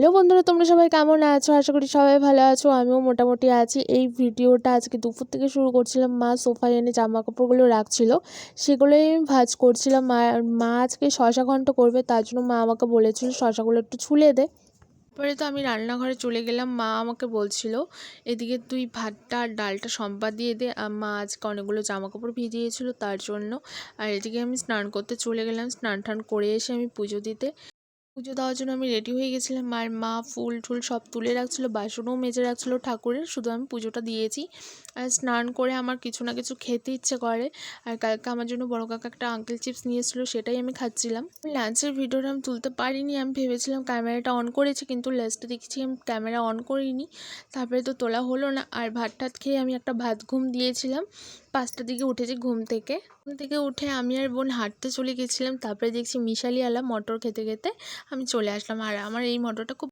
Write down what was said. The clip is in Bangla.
হ্যালো বন্ধুরা, তোমরা সবাই কেমন আছো? আশা করি সবাই ভালো আছো। আমিও মোটামুটি আছি। এই ভিডিওটা আজকে দুপুর থেকে শুরু করছিলাম। মা সোফায় এনে জামা কাপড়গুলো রাখছিল, সেগুলোই আমি ভাঁজ করছিলাম। মা আজকে শশা ঘন্ট করবে, তার জন্য মা আমাকে বলেছিল শশাগুলো একটু ছুলে দে। তারপরে তো আমি রান্নাঘরে চলে গেলাম। মা আমাকে বলছিল এদিকে তুই ভাতটা আর ডালটা সম্বাদ দিয়ে দে। মা আজকে অনেকগুলো জামা কাপড় ভিজিয়েছিল তার জন্য। আর এদিকে আমি স্নান করতে চলে গেলাম। স্নান টান করে এসে আমি পুজো দিতে পুজো দেওয়ার জন্য আমি রেডি হয়ে গেছিলাম। আর মা ফুল টুল সব তুলে রাখছিলো, বাসনও মেজে রাখছিলো ঠাকুরের, শুধু আমি পুজোটা দিয়েছি। আর স্নান করে আমার কিছু না কিছু খেতে ইচ্ছে করে। আর কালকে আমার জন্য বড় কাকা একটা আঙ্কেল চিপস নিয়ে এসেছিলো, সেটাই আমি খাচ্ছিলাম। লাঞ্চের ভিডিওটা আমি তুলতে পারিনি। আমি ভেবেছিলাম ক্যামেরাটা অন করেছি, কিন্তু লাস্টে দেখছি আমি ক্যামেরা অন করিনি। তারপরে তো তোলা হলো না। আর ভাত টাত খেয়ে আমি একটা ভাত ঘুম দিয়েছিলাম। 5টার দিকে উঠেছি ঘুম থেকে উঠে আমি আর বোন হাঁটতে চলে গেছিলাম। তারপরে দেখছি মিশালি আলা মটর খেতে খেতে আমি চলে আসলাম। আর আমার এই মটরটা খুব